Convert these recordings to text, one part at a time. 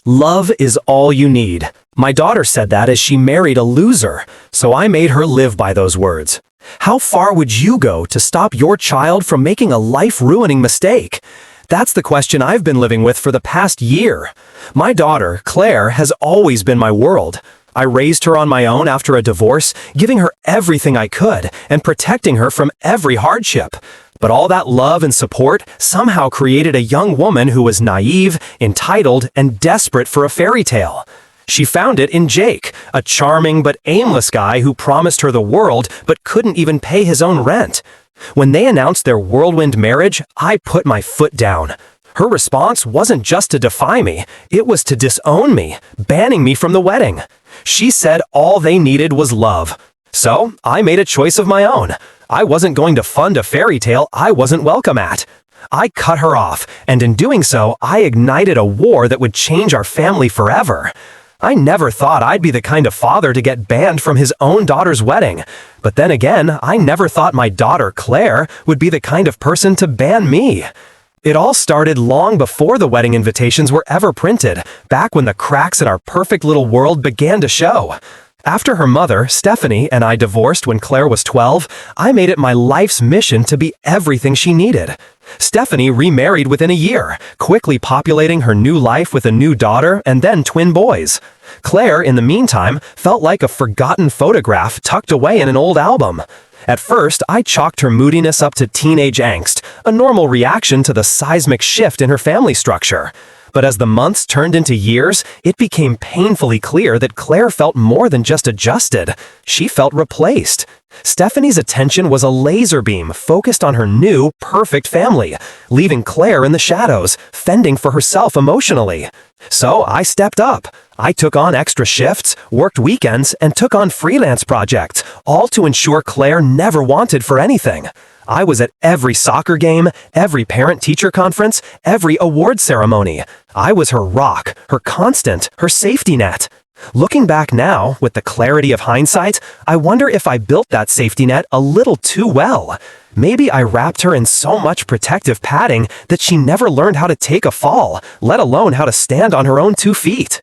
Love is all you need. My daughter said that as she married a loser, so I made her live by those words. How far would you go to stop your child from making a life-ruining mistake? That's the question I've been living with for the past year. My daughter, Claire, has always been my world. I raised her on my own after a divorce, giving her everything I could and protecting her from every hardship. But all that love and support somehow created a young woman who was naive, entitled, and desperate for a fairy tale. She found it in Jake, a charming but aimless guy who promised her the world but couldn't even pay his own rent. When they announced their whirlwind marriage, I put my foot down. Her response wasn't just to defy me, it was to disown me, banning me from the wedding. She said all they needed was love. So I made a choice of my own. I wasn't going to fund a fairy tale I wasn't welcome at. I cut her off, and in doing so, I ignited a war that would change our family forever. I never thought I'd be the kind of father to get banned from his own daughter's wedding. But then again, I never thought my daughter, Claire, would be the kind of person to ban me. It all started long before the wedding invitations were ever printed, back when the cracks in our perfect little world began to show. After her mother, Stephanie, and I divorced when Claire was 12, I made it my life's mission to be everything she needed. Stephanie remarried within a year, quickly populating her new life with a new daughter and then twin boys. Claire, in the meantime, felt like a forgotten photograph tucked away in an old album. At first, I chalked her moodiness up to teenage angst, a normal reaction to the seismic shift in her family structure. But as the months turned into years, it became painfully clear that Claire felt more than just adjusted. She felt replaced. Stephanie's attention was a laser beam focused on her new, perfect family, leaving Claire in the shadows, fending for herself emotionally. So I stepped up. I took on extra shifts, worked weekends, and took on freelance projects, all to ensure Claire never wanted for anything. I was at every soccer game, every parent-teacher conference, every award ceremony. I was her rock, her constant, her safety net. Looking back now, with the clarity of hindsight, I wonder if I built that safety net a little too well. Maybe I wrapped her in so much protective padding that she never learned how to take a fall, let alone how to stand on her own 2 feet.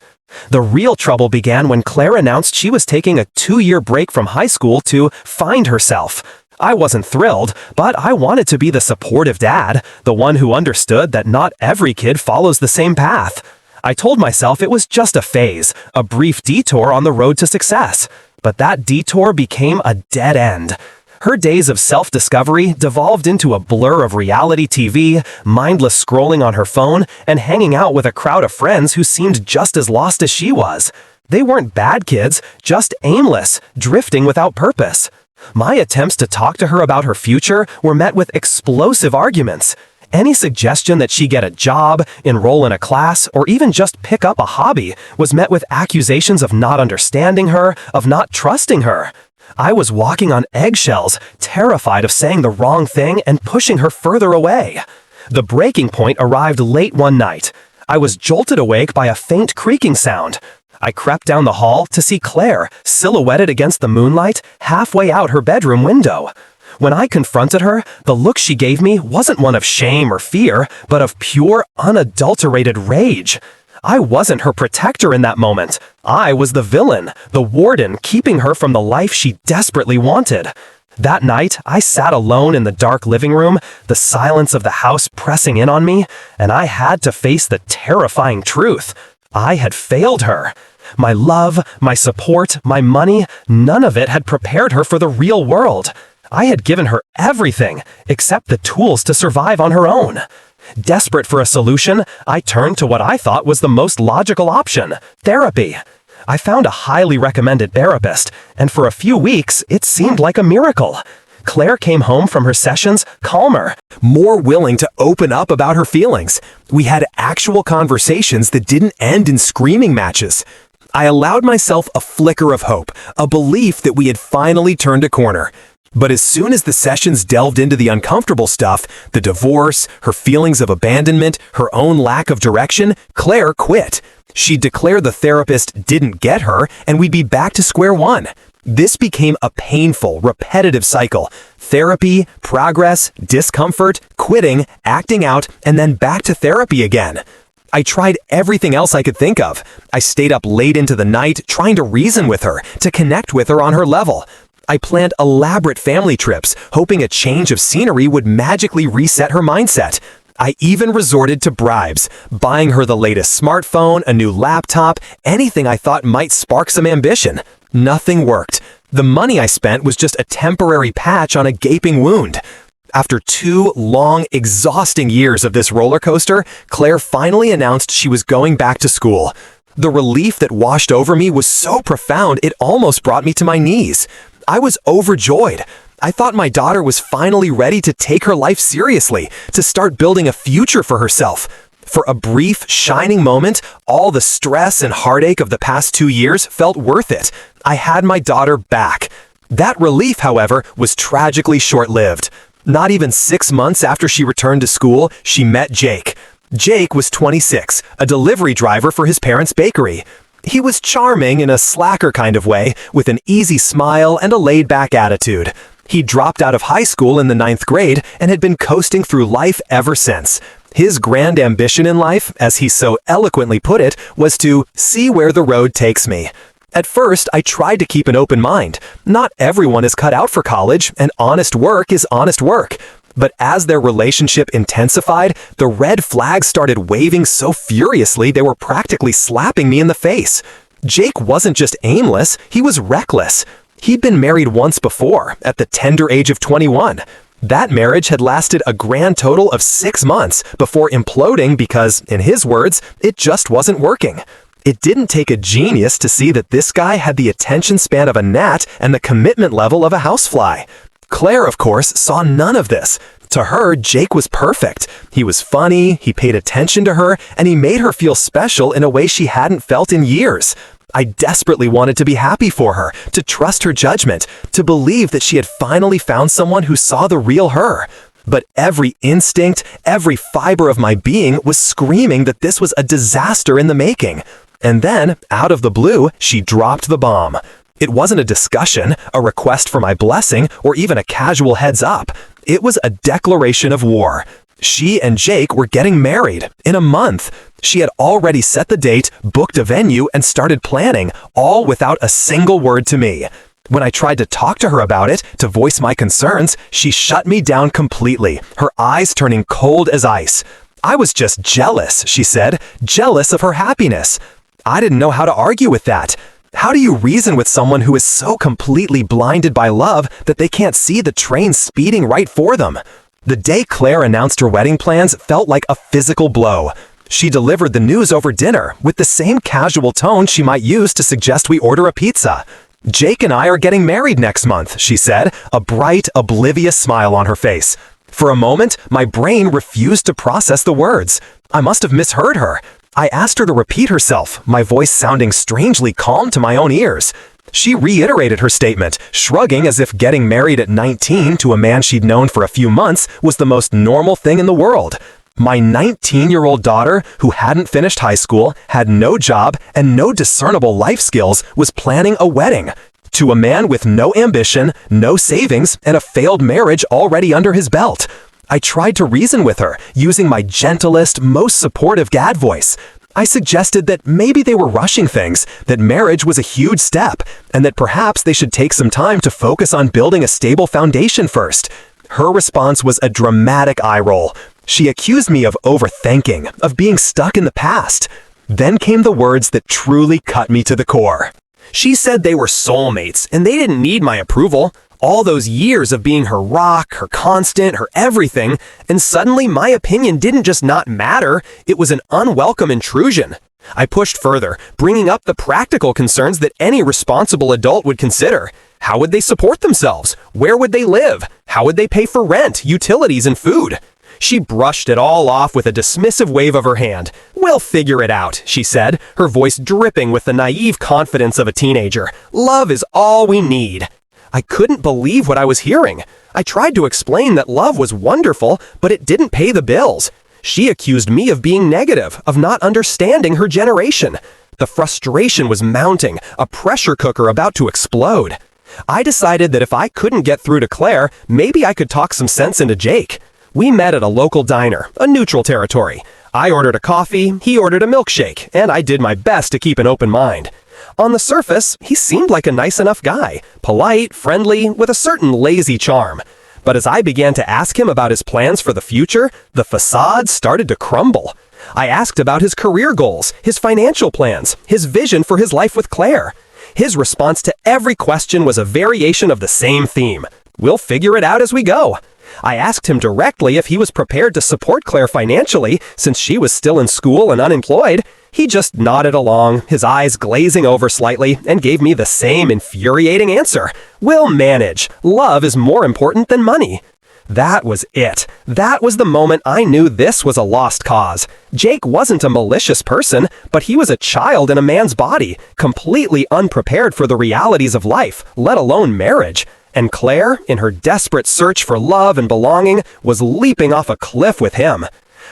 The real trouble began when Claire announced she was taking a 2-year break from high school to find herself. I wasn't thrilled, but I wanted to be the supportive dad, the one who understood that not every kid follows the same path. I told myself it was just a phase, a brief detour on the road to success. But that detour became a dead end. Her days of self-discovery devolved into a blur of reality TV, mindless scrolling on her phone, and hanging out with a crowd of friends who seemed just as lost as she was. They weren't bad kids, just aimless, drifting without purpose. My attempts to talk to her about her future were met with explosive arguments. Any suggestion that she get a job, enroll in a class, or even just pick up a hobby was met with accusations of not understanding her, of not trusting her. I was walking on eggshells, terrified of saying the wrong thing and pushing her further away. The breaking point arrived late one night. I was jolted awake by a faint creaking sound. I crept down the hall to see Claire, silhouetted against the moonlight, halfway out her bedroom window. When I confronted her, the look she gave me wasn't one of shame or fear, but of pure, unadulterated rage. I wasn't her protector in that moment. I was the villain, the warden keeping her from the life she desperately wanted. That night, I sat alone in the dark living room, the silence of the house pressing in on me, and I had to face the terrifying truth. I had failed her. My love, my support, my money, none of it had prepared her for the real world. I had given her everything, except the tools to survive on her own. Desperate for a solution, I turned to what I thought was the most logical option: therapy. I found a highly recommended therapist, and for a few weeks, it seemed like a miracle. Claire came home from her sessions calmer, more willing to open up about her feelings. We had actual conversations that didn't end in screaming matches. I allowed myself a flicker of hope, a belief that we had finally turned a corner. But as soon as the sessions delved into the uncomfortable stuff, the divorce, her feelings of abandonment, her own lack of direction, Claire quit. She'd declare the therapist didn't get her, and we'd be back to square one. This became a painful, repetitive cycle. Therapy, progress, discomfort, quitting, acting out, and then back to therapy again. I tried everything else I could think of. I stayed up late into the night trying to reason with her, to connect with her on her level. I planned elaborate family trips, hoping a change of scenery would magically reset her mindset. I even resorted to bribes, buying her the latest smartphone, a new laptop, anything I thought might spark some ambition. Nothing worked. The money I spent was just a temporary patch on a gaping wound. After 2 long, exhausting years of this roller coaster, Claire finally announced she was going back to school. The relief that washed over me was so profound it almost brought me to my knees. I was overjoyed. I thought my daughter was finally ready to take her life seriously, to start building a future for herself. For a brief, shining moment, all the stress and heartache of the past 2 years felt worth it. I had my daughter back. That relief, however, was tragically short-lived. Not even 6 months after she returned to school, she met Jake. Jake was 26, a delivery driver for his parents' bakery. He was charming in a slacker kind of way, with an easy smile and a laid-back attitude. He dropped out of high school in the 9th grade and had been coasting through life ever since. His grand ambition in life, as he so eloquently put it, was to see where the road takes me. At first, I tried to keep an open mind. Not everyone is cut out for college, and honest work is honest work. But as their relationship intensified, the red flags started waving so furiously they were practically slapping me in the face. Jake wasn't just aimless, he was reckless. He'd been married once before, at the tender age of 21. That marriage had lasted a grand total of 6 months before imploding because, in his words, it just wasn't working. It didn't take a genius to see that this guy had the attention span of a gnat and the commitment level of a housefly. Claire, of course, saw none of this. To her, Jake was perfect. He was funny, he paid attention to her, and he made her feel special in a way she hadn't felt in years. I desperately wanted to be happy for her, to trust her judgment, to believe that she had finally found someone who saw the real her. But every instinct, every fiber of my being was screaming that this was a disaster in the making. And then, out of the blue, she dropped the bomb. It wasn't a discussion, a request for my blessing, or even a casual heads up. It was a declaration of war. She and Jake were getting married in a month. She had already set the date, booked a venue, and started planning, all without a single word to me. When I tried to talk to her about it, to voice my concerns, she shut me down completely, her eyes turning cold as ice. I was just jealous, she said, jealous of her happiness. I didn't know how to argue with that. How do you reason with someone who is so completely blinded by love that they can't see the train speeding right for them? The day Claire announced her wedding plans felt like a physical blow. She delivered the news over dinner with the same casual tone she might use to suggest we order a pizza. Jake and I are getting married next month, she said, a bright, oblivious smile on her face. For a moment, my brain refused to process the words. I must have misheard her. I asked her to repeat herself, my voice sounding strangely calm to my own ears. She reiterated her statement, shrugging as if getting married at 19 to a man she'd known for a few months was the most normal thing in the world. My 19-year-old daughter, who hadn't finished high school, had no job, and no discernible life skills, was planning a wedding to a man with no ambition, no savings, and a failed marriage already under his belt. I tried to reason with her, using my gentlest, most supportive dad voice. I suggested that maybe they were rushing things, that marriage was a huge step, and that perhaps they should take some time to focus on building a stable foundation first. Her response was a dramatic eye roll. She accused me of overthinking, of being stuck in the past. Then came the words that truly cut me to the core. She said they were soulmates, and they didn't need my approval. All those years of being her rock, her constant, her everything, and suddenly my opinion didn't just not matter, it was an unwelcome intrusion. I pushed further, bringing up the practical concerns that any responsible adult would consider. How would they support themselves? Where would they live? How would they pay for rent, utilities, and food? She brushed it all off with a dismissive wave of her hand. "We'll figure it out," she said, her voice dripping with the naive confidence of a teenager. "Love is all we need." I couldn't believe what I was hearing. I tried to explain that love was wonderful, but it didn't pay the bills. She accused me of being negative, of not understanding her generation. The frustration was mounting, a pressure cooker about to explode. I decided that if I couldn't get through to Claire, maybe I could talk some sense into Jake. We met at a local diner, a neutral territory. I ordered a coffee, he ordered a milkshake, and I did my best to keep an open mind. On the surface, he seemed like a nice enough guy, polite, friendly, with a certain lazy charm. But as I began to ask him about his plans for the future, the facade started to crumble. I asked about his career goals, his financial plans, his vision for his life with Claire. His response to every question was a variation of the same theme. We'll figure it out as we go. I asked him directly if he was prepared to support Claire financially since she was still in school and unemployed. He just nodded along, his eyes glazing over slightly, and gave me the same infuriating answer. We'll manage. Love is more important than money. That was it. That was the moment I knew this was a lost cause. Jake wasn't a malicious person, but he was a child in a man's body, completely unprepared for the realities of life, let alone marriage. And Claire, in her desperate search for love and belonging, was leaping off a cliff with him.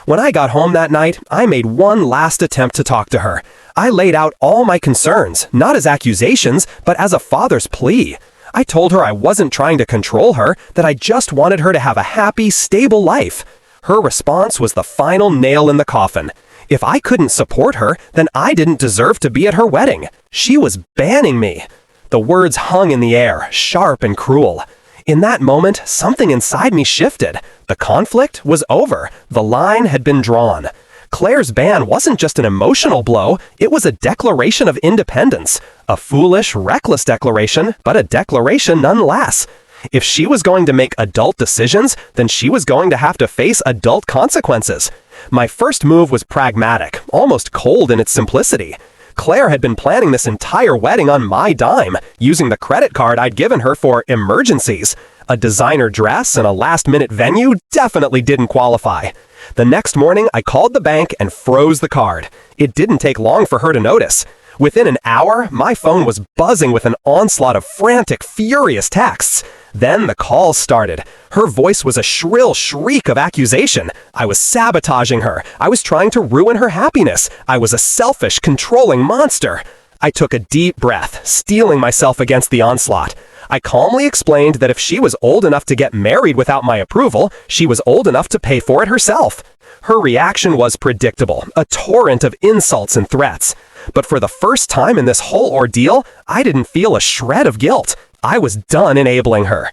When I got home that night, I made one last attempt to talk to her. I laid out all my concerns, not as accusations, but as a father's plea. I told her I wasn't trying to control her, that I just wanted her to have a happy, stable life. Her response was the final nail in the coffin. If I couldn't support her, then I didn't deserve to be at her wedding. She was banning me. The words hung in the air, sharp and cruel. In that moment, something inside me shifted. The conflict was over. The line had been drawn. Claire's ban wasn't just an emotional blow, it was a declaration of independence. A foolish, reckless declaration, but a declaration nonetheless. If she was going to make adult decisions, then she was going to have to face adult consequences. My first move was pragmatic, almost cold in its simplicity. Claire had been planning this entire wedding on my dime, using the credit card I'd given her for emergencies. A designer dress and a last-minute venue definitely didn't qualify. The next morning, I called the bank and froze the card. It didn't take long for her to notice. Within an hour, my phone was buzzing with an onslaught of frantic, furious texts. Then the calls started. Her voice was a shrill shriek of accusation. I was sabotaging her. I was trying to ruin her happiness. I was a selfish, controlling monster. I took a deep breath, steeling myself against the onslaught. I calmly explained that if she was old enough to get married without my approval, she was old enough to pay for it herself. Her reaction was predictable, a torrent of insults and threats. But for the first time in this whole ordeal, I didn't feel a shred of guilt. I was done enabling her.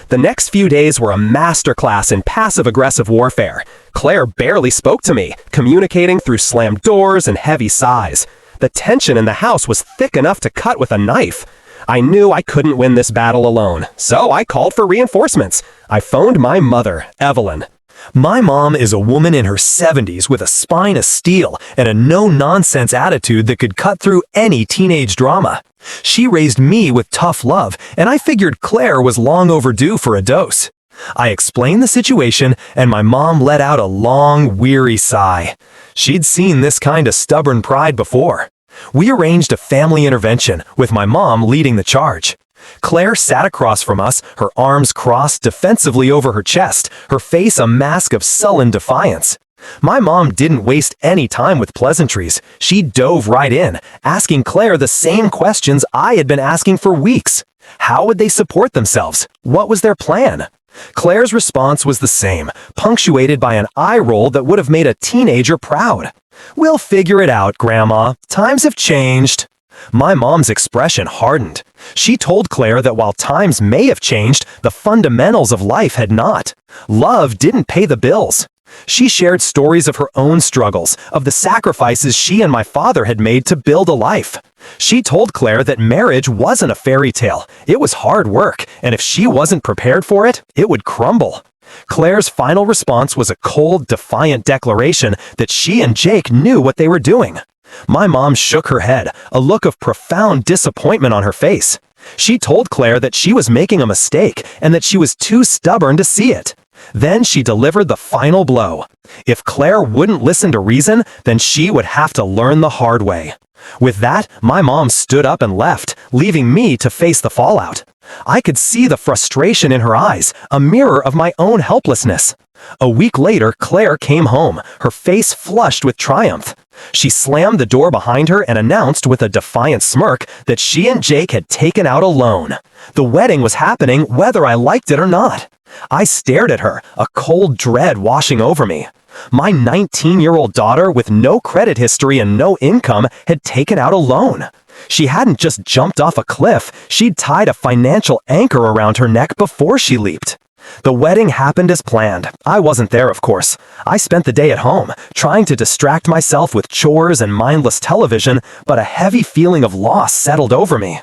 The next few days were a masterclass in passive-aggressive warfare. Claire barely spoke to me, communicating through slammed doors and heavy sighs. The tension in the house was thick enough to cut with a knife. I knew I couldn't win this battle alone, so I called for reinforcements. I phoned my mother, Evelyn. My mom is a woman in her 70s with a spine of steel and a no-nonsense attitude that could cut through any teenage drama. She raised me with tough love, and I figured Claire was long overdue for a dose. I explained the situation, and my mom let out a long, weary sigh. She'd seen this kind of stubborn pride before. We arranged a family intervention, with my mom leading the charge. Claire sat across from us, her arms crossed defensively over her chest, her face a mask of sullen defiance. My mom didn't waste any time with pleasantries. She dove right in, asking Claire the same questions I had been asking for weeks. How would they support themselves? What was their plan? Claire's response was the same, punctuated by an eye roll that would have made a teenager proud. "We'll figure it out, Grandma. Times have changed." My mom's expression hardened. She told Claire that while times may have changed, the fundamentals of life had not. Love didn't pay the bills. She shared stories of her own struggles, of the sacrifices she and my father had made to build a life. She told Claire that marriage wasn't a fairy tale. It was hard work, and if she wasn't prepared for it, it would crumble. Claire's final response was a cold, defiant declaration that she and Jake knew what they were doing. My mom shook her head, a look of profound disappointment on her face. She told Claire that she was making a mistake and that she was too stubborn to see it. Then she delivered the final blow. If Claire wouldn't listen to reason, then she would have to learn the hard way. With that, my mom stood up and left, leaving me to face the fallout. I could see the frustration in her eyes, a mirror of my own helplessness. A week later, Claire came home, her face flushed with triumph. She slammed the door behind her and announced with a defiant smirk that she and Jake had taken out a loan. The wedding was happening whether I liked it or not. I stared at her, a cold dread washing over me. My 19-year-old daughter with no credit history and no income had taken out a loan. She hadn't just jumped off a cliff, she'd tied a financial anchor around her neck before she leaped. The wedding happened as planned. I wasn't there, of course. I spent the day at home, trying to distract myself with chores and mindless television, but a heavy feeling of loss settled over me.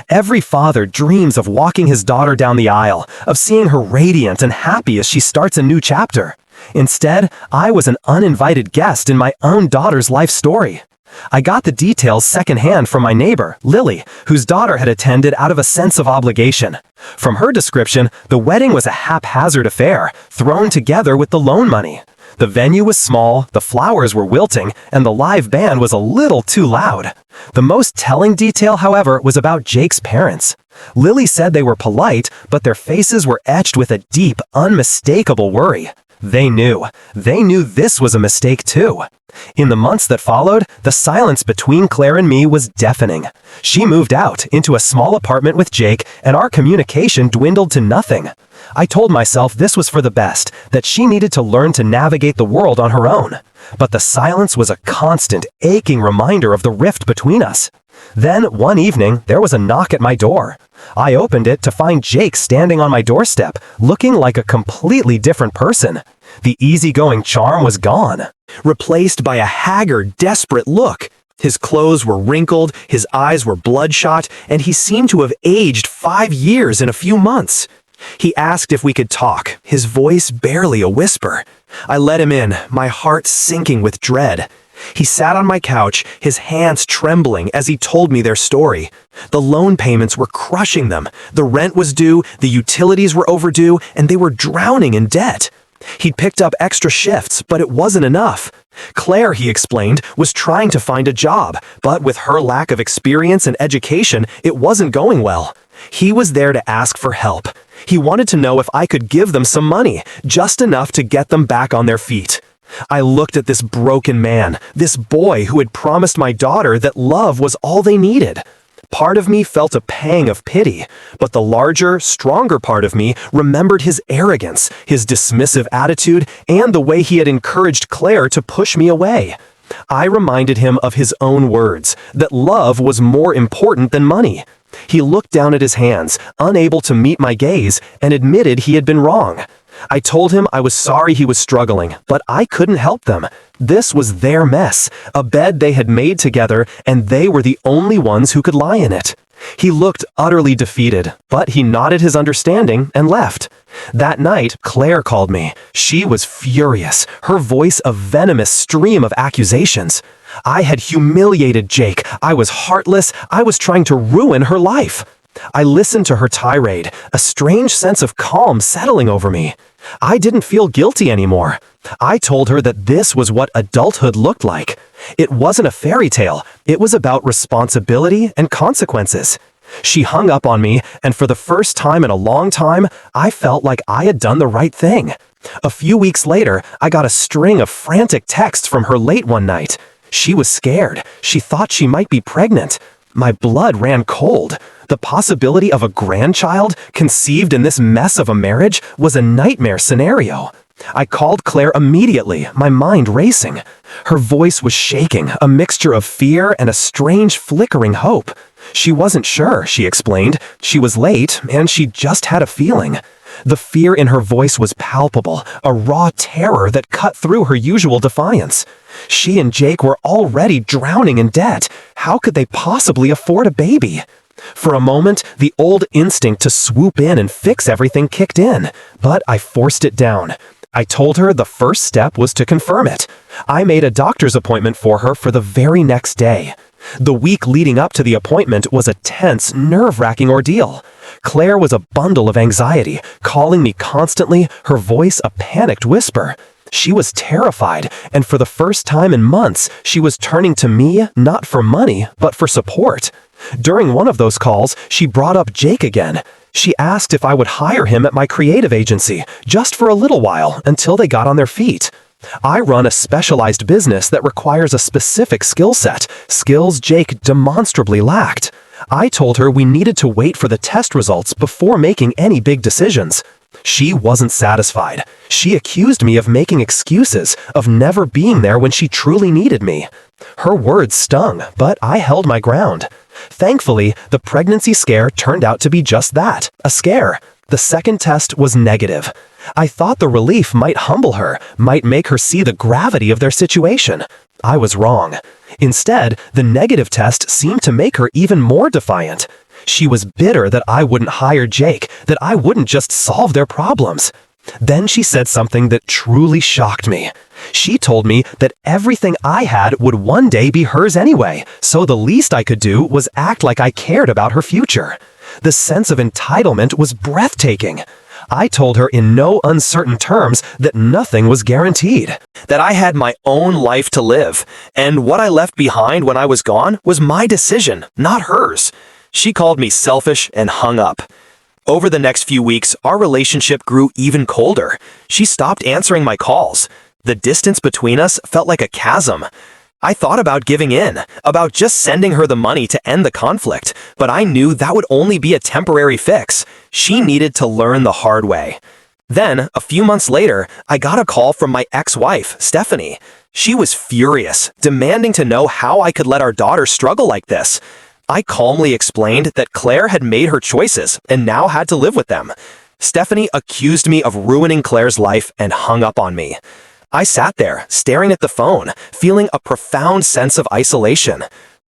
Every father dreams of walking his daughter down the aisle, of seeing her radiant and happy as she starts a new chapter. Instead, I was an uninvited guest in my own daughter's life story. I got the details secondhand from my neighbor, Lily, whose daughter had attended out of a sense of obligation. From her description, the wedding was a haphazard affair, thrown together with the loan money. The venue was small, the flowers were wilting, and the live band was a little too loud. The most telling detail, however, was about Jake's parents. Lily said they were polite, but their faces were etched with a deep, unmistakable worry. They knew this was a mistake too. In the months that followed, the silence between Claire and me was deafening. She moved out into a small apartment with Jake, and our communication dwindled to nothing. I told myself this was for the best, that she needed to learn to navigate the world on her own. But the silence was a constant, aching reminder of the rift between us. Then, one evening, there was a knock at my door. I opened it to find Jake standing on my doorstep, looking like a completely different person. The easygoing charm was gone, replaced by a haggard, desperate look. His clothes were wrinkled, his eyes were bloodshot, and he seemed to have aged 5 years in a few months. He asked if we could talk, his voice barely a whisper. I let him in, my heart sinking with dread. He sat on my couch, his hands trembling as he told me their story. The loan payments were crushing them. The rent was due, the utilities were overdue, and they were drowning in debt. He'd picked up extra shifts, but it wasn't enough. Claire, he explained, was trying to find a job, but with her lack of experience and education, it wasn't going well. He was there to ask for help. He wanted to know if I could give them some money, just enough to get them back on their feet. I looked at this broken man, this boy who had promised my daughter that love was all they needed. Part of me felt a pang of pity, but the larger, stronger part of me remembered his arrogance, his dismissive attitude, and the way he had encouraged Claire to push me away. I reminded him of his own words, that love was more important than money. He looked down at his hands, unable to meet my gaze, and admitted he had been wrong. I told him I was sorry he was struggling, but I couldn't help them. This was their mess, a bed they had made together, and they were the only ones who could lie in it. He looked utterly defeated, but he nodded his understanding and left. That night, Claire called me. She was furious, her voice a venomous stream of accusations. I had humiliated Jake. I was heartless. I was trying to ruin her life. I listened to her tirade, a strange sense of calm settling over me. I didn't feel guilty anymore. I told her that this was what adulthood looked like. It wasn't a fairy tale. It was about responsibility and consequences. She hung up on me, and for the first time in a long time, I felt like I had done the right thing. A few weeks later, I got a string of frantic texts from her late one night. She was scared. She thought she might be pregnant. My blood ran cold. The possibility of a grandchild conceived in this mess of a marriage was a nightmare scenario. I called Claire immediately, my mind racing. Her voice was shaking, a mixture of fear and a strange flickering hope. She wasn't sure, she explained. She was late, and she just had a feeling. The fear in her voice was palpable, a raw terror that cut through her usual defiance. She and Jake were already drowning in debt. How could they possibly afford a baby? For a moment, the old instinct to swoop in and fix everything kicked in, but I forced it down. I told her the first step was to confirm it. I made a doctor's appointment for her for the very next day. The week leading up to the appointment was a tense, nerve-wracking ordeal. Claire was a bundle of anxiety, calling me constantly, her voice a panicked whisper. She was terrified, and for the first time in months, she was turning to me not for money, but for support. During one of those calls, she brought up Jake again. She asked if I would hire him at my creative agency, just for a little while, until they got on their feet. I run a specialized business that requires a specific skill set, skills Jake demonstrably lacked. I told her we needed to wait for the test results before making any big decisions. She wasn't satisfied. She accused me of making excuses, of never being there when she truly needed me. Her words stung, but I held my ground. Thankfully, the pregnancy scare turned out to be just that, a scare. The second test was negative. I thought the relief might humble her, might make her see the gravity of their situation. I was wrong. Instead, the negative test seemed to make her even more defiant. She was bitter that I wouldn't hire Jake, that I wouldn't just solve their problems. Then she said something that truly shocked me. She told me that everything I had would one day be hers anyway, so the least I could do was act like I cared about her future. The sense of entitlement was breathtaking. I told her in no uncertain terms that nothing was guaranteed, that I had my own life to live, and what I left behind when I was gone was my decision, not hers. She called me selfish and hung up. Over the next few weeks, our relationship grew even colder. She stopped answering my calls. The distance between us felt like a chasm. I thought about giving in, about just sending her the money to end the conflict, but I knew that would only be a temporary fix. She needed to learn the hard way. Then, a few months later, I got a call from my ex-wife, Stephanie. She was furious, demanding to know how I could let our daughter struggle like this. I calmly explained that Claire had made her choices and now had to live with them. Stephanie accused me of ruining Claire's life and hung up on me. I sat there, staring at the phone, feeling a profound sense of isolation.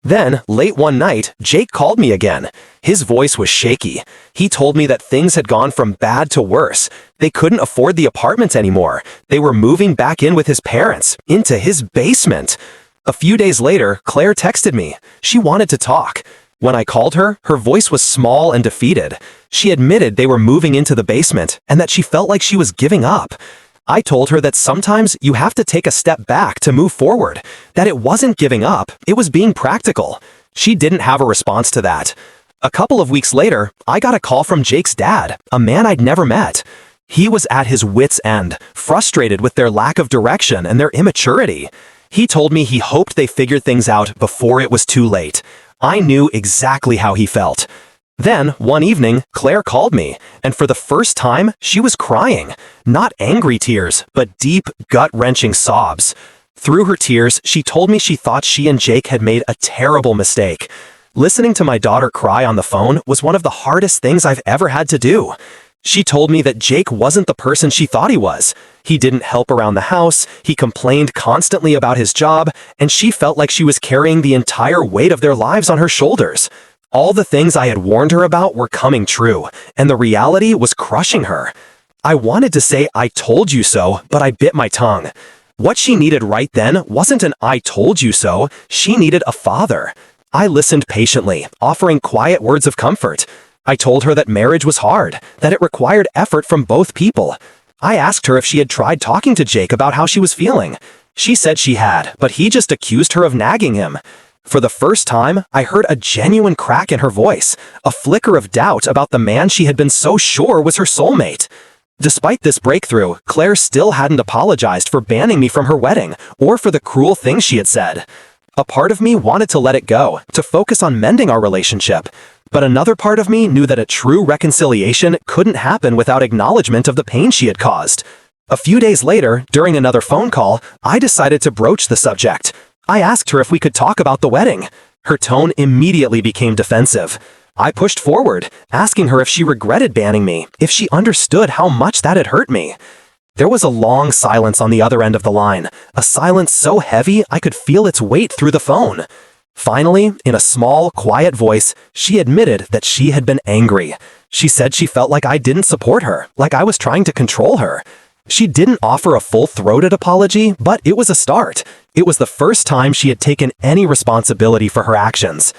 Then, late one night, Jake called me again. His voice was shaky. He told me that things had gone from bad to worse. They couldn't afford the apartment anymore. They were moving back in with his parents, into his basement. A few days later, Claire texted me. She wanted to talk. When I called her, her voice was small and defeated. She admitted they were moving into the basement and that she felt like she was giving up. I told her that sometimes you have to take a step back to move forward, that it wasn't giving up, it was being practical. She didn't have a response to that. A couple of weeks later, I got a call from Jake's dad, a man I'd never met. He was at his wit's end, frustrated with their lack of direction and their immaturity. He told me he hoped they figured things out before it was too late. I knew exactly how he felt. Then, one evening, Claire called me, and for the first time, she was crying. Not angry tears, but deep, gut-wrenching sobs. Through her tears, she told me she thought she and Jake had made a terrible mistake. Listening to my daughter cry on the phone was one of the hardest things I've ever had to do. She told me that Jake wasn't the person she thought he was. He didn't help around the house, he complained constantly about his job, and she felt like she was carrying the entire weight of their lives on her shoulders. All the things I had warned her about were coming true, and the reality was crushing her. I wanted to say I told you so, but I bit my tongue. What she needed right then wasn't an I told you so, she needed a father. I listened patiently, offering quiet words of comfort. I told her that marriage was hard, that it required effort from both people. I asked her if she had tried talking to Jake about how she was feeling. She said she had, but he just accused her of nagging him. For the first time, I heard a genuine crack in her voice, a flicker of doubt about the man she had been so sure was her soulmate. Despite this breakthrough, Claire still hadn't apologized for banning me from her wedding, or for the cruel things she had said. A part of me wanted to let it go, to focus on mending our relationship. But another part of me knew that a true reconciliation couldn't happen without acknowledgement of the pain she had caused. A few days later, during another phone call, I decided to broach the subject. I asked her if we could talk about the wedding. Her tone immediately became defensive. I pushed forward, asking her if she regretted banning me, if she understood how much that had hurt me. There was a long silence on the other end of the line, a silence so heavy I could feel its weight through the phone. Finally, in a small, quiet voice, she admitted that she had been angry. She said she felt like I didn't support her, like I was trying to control her. She didn't offer a full-throated apology, but it was a start. It was the first time she had taken any responsibility for her actions.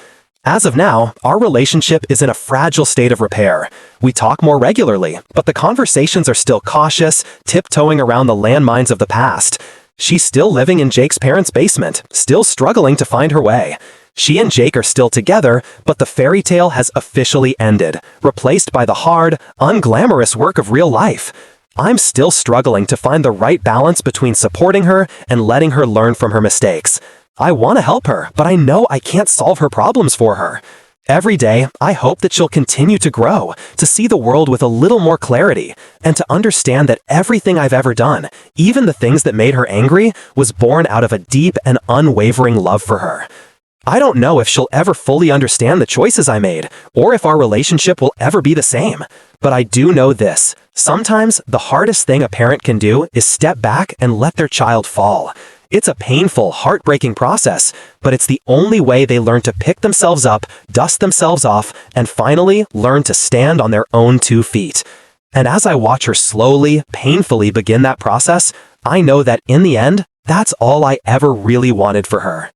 As of now, our relationship is in a fragile state of repair. We talk more regularly, but the conversations are still cautious, tiptoeing around the landmines of the past. She's still living in Jake's parents' basement, still struggling to find her way. She and Jake are still together, but the fairy tale has officially ended, replaced by the hard, unglamorous work of real life. I'm still struggling to find the right balance between supporting her and letting her learn from her mistakes. I want to help her, but I know I can't solve her problems for her. Every day, I hope that she'll continue to grow, to see the world with a little more clarity, and to understand that everything I've ever done, even the things that made her angry, was born out of a deep and unwavering love for her. I don't know if she'll ever fully understand the choices I made, or if our relationship will ever be the same. But I do know this: sometimes the hardest thing a parent can do is step back and let their child fall. It's a painful, heartbreaking process, but it's the only way they learn to pick themselves up, dust themselves off, and finally learn to stand on their own 2 feet. And as I watch her slowly, painfully begin that process, I know that in the end, that's all I ever really wanted for her.